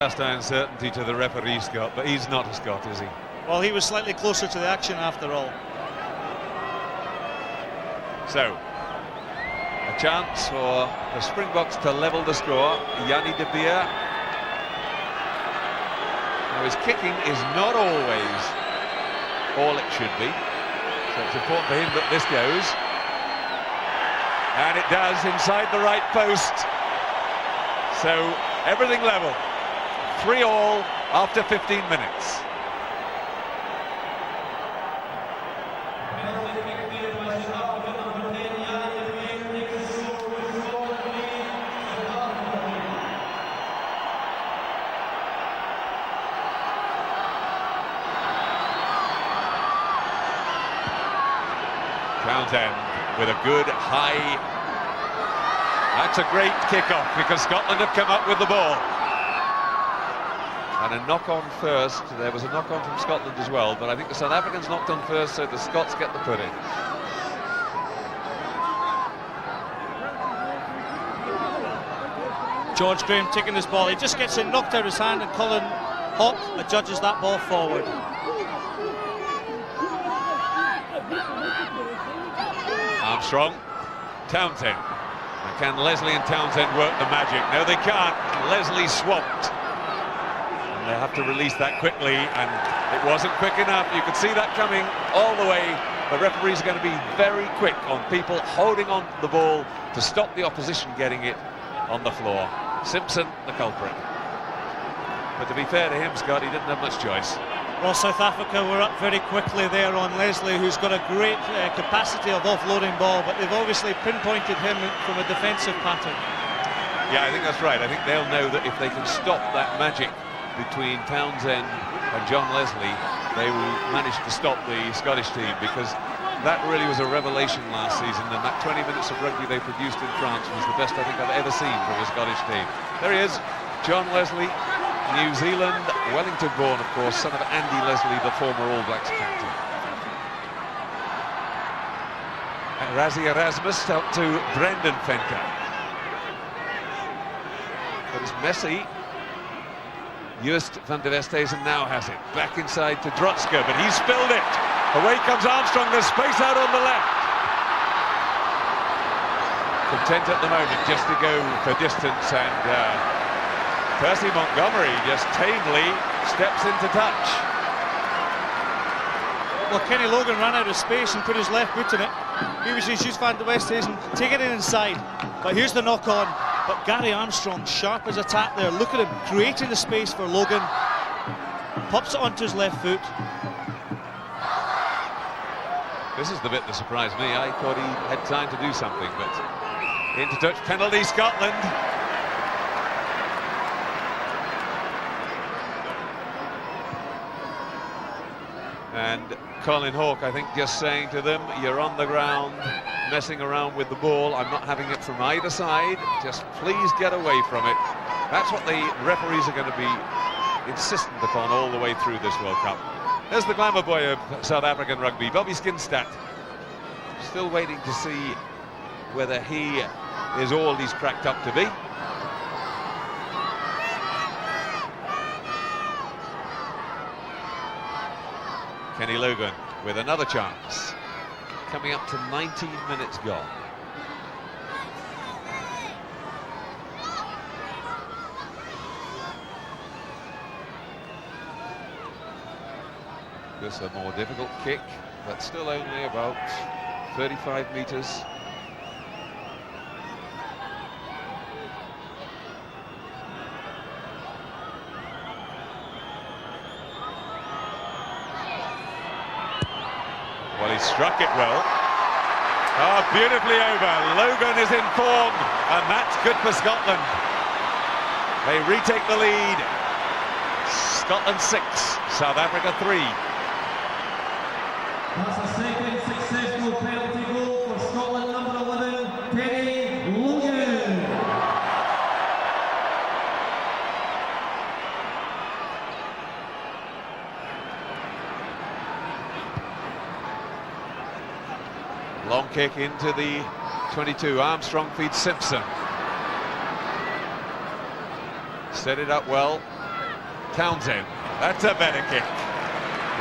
Cast iron certainty to the referee, Scott, but he's not a Scot, is he? Well, he was slightly closer to the action after all. So, a chance for the Springboks to level the score. Yanni de Beer. Now, his kicking is not always all it should be, so it's important for him that this goes. And it does, inside the right post. So, everything level. 3-3 after 15 minutes. Townsend with a good high. That's a great kick-off because Scotland have come up with the ball. And a knock-on first. There was a knock-on from Scotland as well, but I think the South Africans knocked on first, so the Scots get the put-in. George Graham taking this ball. He just gets it knocked out of his hand, and Colin Hawke adjudges that ball forward. Armstrong, Townsend. Can Leslie and Townsend work the magic? No, they can't. Leslie swamped. And they have to release that quickly, and it wasn't quick enough. You could see that coming all the way. The referees are going to be very quick on people holding on to the ball to stop the opposition getting it on the floor. Simpson, the culprit. But to be fair to him, Scott, he didn't have much choice. Well, South Africa were up very quickly there on Leslie, who's got a great capacity of offloading ball, but they've obviously pinpointed him from a defensive pattern. Yeah, I think that's right. I think they'll know that if they can stop that magic between Townsend and John Leslie, they will manage to stop the Scottish team, because that really was a revelation last season, and that 20 minutes of rugby they produced in France was the best I think I've ever seen from a Scottish team. There he is, John Leslie, New Zealand, Wellington-born, of course, son of Andy Leslie, the former All Blacks captain. Rassie Erasmus out to Brendan Venter. But it's messy. Joost van der Westhuizen now has it. Back inside to Drotska, but he spilled it. Away comes Armstrong, there's space out on the left. Content at the moment just to go for distance, and Percy Montgomery just tamely steps into touch. Well, Kenny Logan ran out of space and put his left boot in it. He was just Van der Westhuizen taking it inside. But here's the knock-on. But Gary Armstrong, sharp as a tack there. Look at him creating the space for Logan. Pops it onto his left foot. This is the bit that surprised me. I thought he had time to do something, but into touch penalty, Scotland. And Colin Hawke, I think, just saying to them, you're on the ground, messing around with the ball. I'm not having it from either side. Just please get away from it. That's what the referees are going to be insistent upon all the way through this World Cup. There's the glamour boy of South African rugby, Bobby Skinstad. Still waiting to see whether he is all he's cracked up to be. Kenny Logan with another chance, coming up to 19 minutes gone. This a more difficult kick, but still only about 35 metres. Well, he struck it well. Oh, beautifully over. Logan is in form, and that's good for Scotland. They retake the lead. Scotland 6, South Africa 3. That's a second successful penalty goal for Scotland, number 11, Kenny Logan. Long kick into the 22. Armstrong feeds Simpson. Set it up well. Townsend, that's a better kick.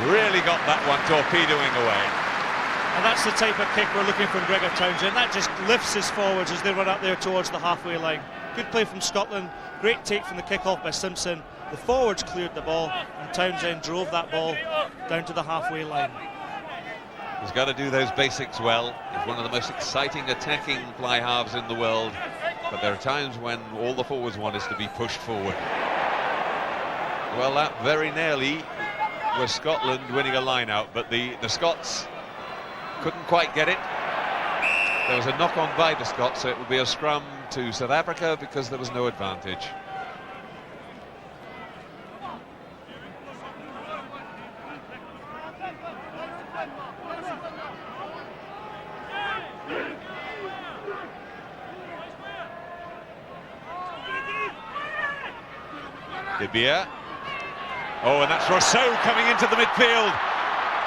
Really got that one torpedoing away. And that's the type of kick we're looking from Gregor Townsend. That just lifts his forwards as they run up there towards the halfway line. Good play from Scotland. Great take from the kick-off by Simpson. The forwards cleared the ball, and Townsend drove that ball down to the halfway line. He's got to do those basics well. He's one of the most exciting attacking fly halves in the world. But there are times when all the forwards want is to be pushed forward. Well, that very nearly was Scotland winning a line-out, but the Scots couldn't quite get it. There was a knock-on by the Scots, so it would be a scrum to South Africa because there was no advantage. De Beer. Oh, and that's Rousseau coming into the midfield,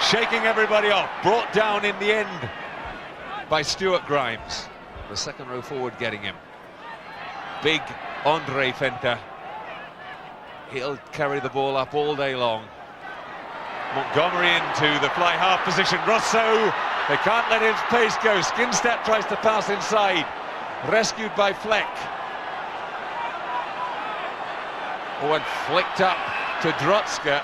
shaking everybody off. Brought down in the end by Stuart Grimes. The second row forward getting him. Big Andre Fenter. He'll carry the ball up all day long. Montgomery into the fly half position. Rousseau, they can't let his pace go. Skinstad tries to pass inside. Rescued by Fleck. Oh, and flicked up to Drotska.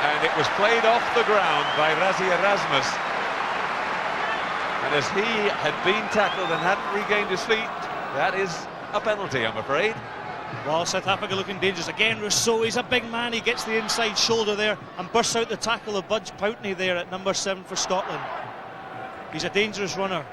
And it was played off the ground by Rassie Erasmus. And as he had been tackled and hadn't regained his feet, that is a penalty, I'm afraid. Well, South Africa looking dangerous again. Rousseau, he's a big man. He gets the inside shoulder there and bursts out the tackle of Budge Poutney there at number 7 for Scotland. He's a dangerous runner.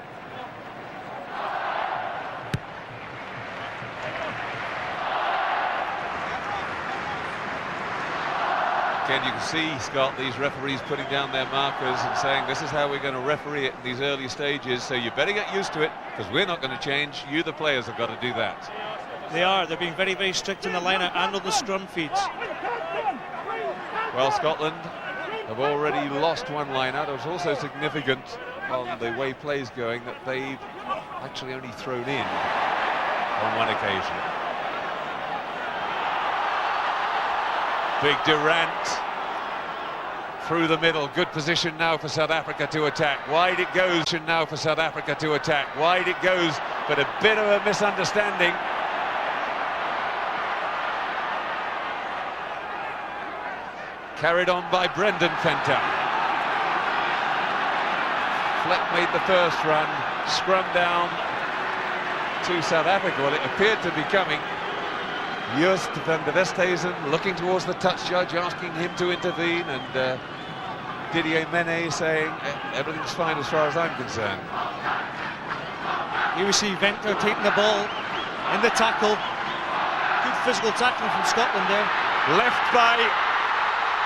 Again, you can see, Scott, these referees putting down their markers and saying this is how we're going to referee it in these early stages, so you better get used to it because we're not going to change. You, the players, have got to do that. They are. They're being very, very strict in the line-out and on the scrum feeds. Well, Scotland have already lost one line-out. It was also significant on the way play's going that they've actually only thrown in on one occasion. Big Durant through the middle. Good position now for South Africa to attack. Wide it goes now for South Africa to attack. Wide it goes, but a bit of a misunderstanding. Carried on by Brendan Fenter. Fleck made the first run. Scrum down to South Africa. Well, it appeared to be coming. Just van der Westhuizen looking towards the touch judge, asking him to intervene, and Didier Mene saying everything's fine as far as I'm concerned. Here we see Venter taking the ball in the tackle. Good physical tackling from Scotland there. Left by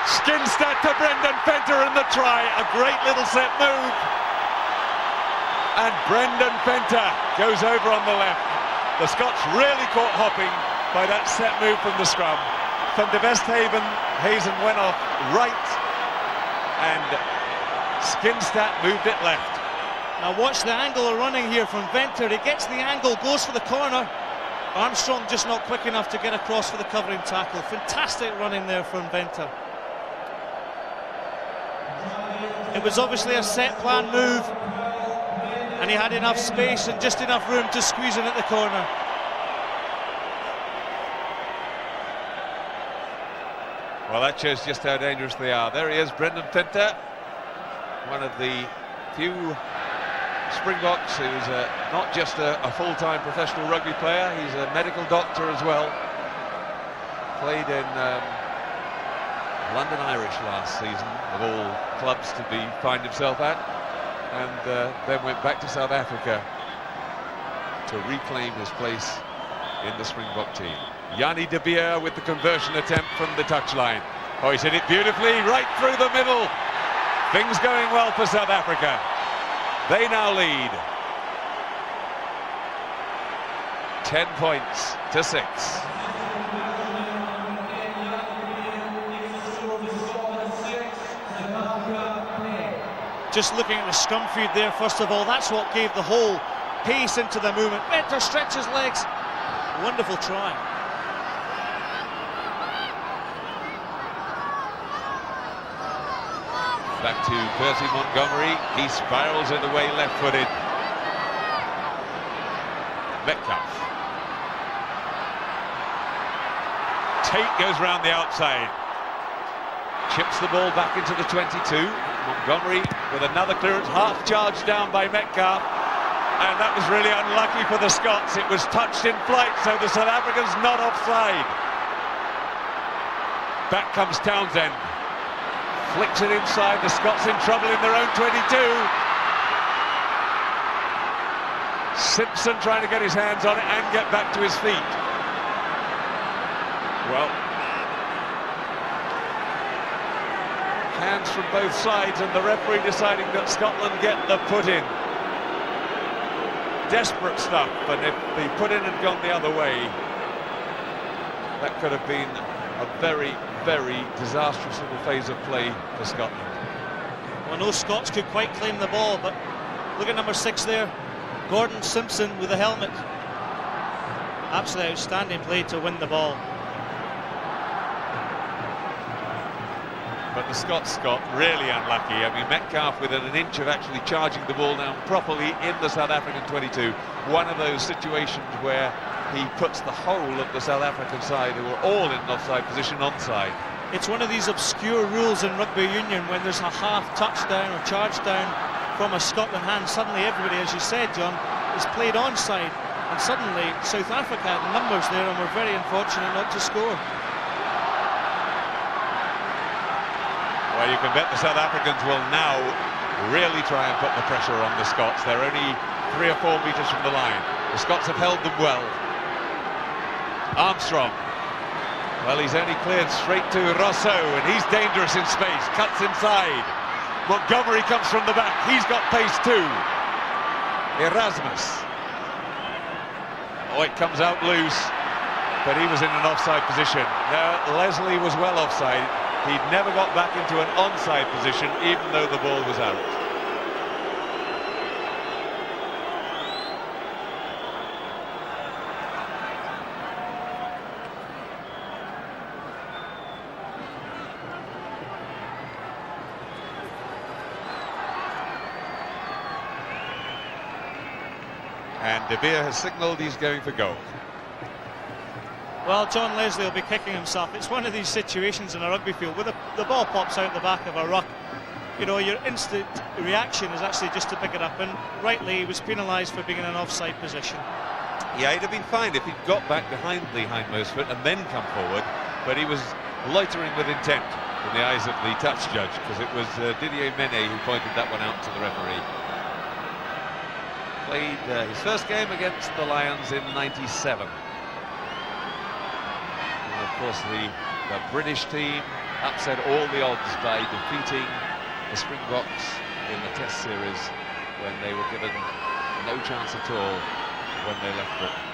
Skinstad to Brendan Fenter in the try. A great little set move. And Brendan Fenter goes over on the left. The Scots really caught hopping by that set move from the scrum. Van der Westhuizen went off right, and Skinstad moved it left. Now watch the angle of running here from Venter. He gets the angle, goes for the corner. Armstrong just not quick enough to get across for the covering tackle. Fantastic running there from Venter. It was obviously a set plan move, and he had enough space and just enough room to squeeze in at the corner. Well, that shows just how dangerous they are. There he is, Brendan Fenter, one of the few Springboks who's not just a full-time professional rugby player, he's a medical doctor as well. Played in London Irish last season, of all clubs to find himself at, and then went back to South Africa to reclaim his place in the Springbok team. Yanni de Beer with the conversion attempt from the touchline. Oh, he's hit it beautifully, right through the middle. Things going well for South Africa. They now lead 10 points to 6. Just looking at the scrum feed there, first of all, that's what gave the whole pace into the movement. Venter stretches legs. Wonderful try. back to Percy Montgomery. He spirals it away left-footed. Metcalf. Tate goes round the outside. Chips the ball back into the 22. Montgomery with another clearance, half charged down by Metcalf. And that was really unlucky for the Scots. It was touched in flight, so the South Africans not offside. Back comes Townsend. Flicks it inside. The Scots in trouble in their own 22. Simpson trying to get his hands on it and get back to his feet. Well, hands from both sides, and the referee deciding that Scotland get the put in. Desperate stuff, but if the put in had gone the other way, that could have been a very, very disastrous little phase of play for Scotland. Well, no Scots could quite claim the ball, but look at number 6 there, Gordon Simpson with the helmet. Absolutely outstanding play to win the ball. But the Scots got really unlucky. I mean, Metcalf within an inch of actually charging the ball down properly in the South African 22. One of those situations where he puts the whole of the South African side, who were all in an offside position, onside. It's one of these obscure rules in rugby union when there's a half touchdown or charge down from a Scotland hand. Suddenly everybody, as you said, John, is played onside. And suddenly South Africa had numbers there and were very unfortunate not to score. Well, you can bet the South Africans will now really try and put the pressure on the Scots. They're only 3 or 4 metres from the line. The Scots have held them well. Armstrong. Well, he's only cleared straight to Rousseau, and he's dangerous in space. Cuts inside. Montgomery comes from the back. He's got pace too. Erasmus. Oh, it comes out loose, but he was in an offside position. Now, Leslie was well offside. He'd never got back into an onside position, even though the ball was out. And De Beer has signalled he's going for goal. Well, John Leslie will be kicking himself. It's one of these situations in a rugby field where the ball pops out the back of a ruck. You know, your instant reaction is actually just to pick it up, and rightly he was penalised for being in an offside position. Yeah, he'd have been fine if he'd got back behind the hindmost foot and then come forward, but he was loitering with intent in the eyes of the touch judge, because it was Didier Mene who pointed that one out to the referee. Played his first game against the Lions in '97. Of course, the British team upset all the odds by defeating the Springboks in the Test series when they were given no chance at all when they left Britain.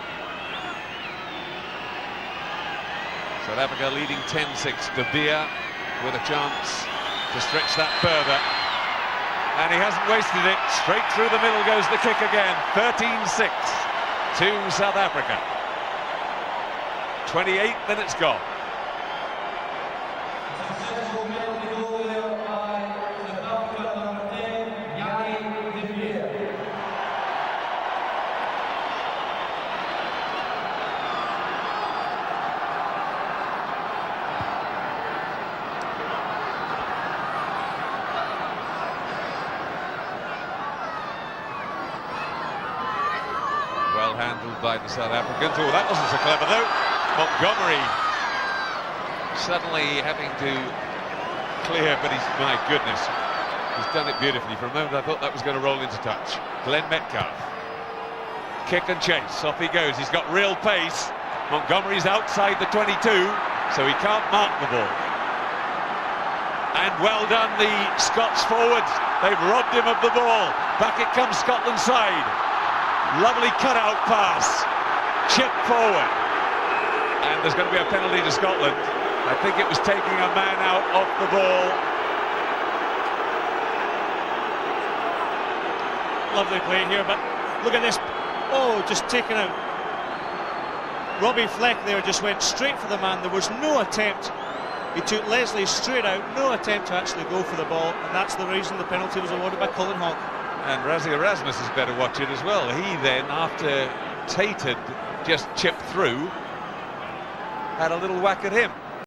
South Africa leading 10-6. De Beer with a chance to stretch that further, and he hasn't wasted it. Straight through the middle goes the kick again. 13-6 to South Africa. 28 minutes gone. Well handled by the South Africans. Oh, that wasn't so clever though. Montgomery suddenly having to clear, but he's, my goodness, he's done it beautifully. For a moment I thought that was going to roll into touch. Glenn Metcalf. Kick and chase, off he goes. He's got real pace. Montgomery's outside the 22, so he can't mark the ball. And well done, the Scots forwards. They've robbed him of the ball. Back it comes Scotland's side. Lovely cut-out pass. Chip forward. And there's going to be a penalty to Scotland. I think it was taking a man out off the ball. Lovely play here, but look at this. Oh, just taken out. Robbie Fleck there just went straight for the man. There was no attempt. He took Leslie straight out, no attempt to actually go for the ball, and that's the reason the penalty was awarded by Colin Hawke. And Razzie Erasmus is better watch it as well. He then, after Tate had just chipped through, had a little whack at him.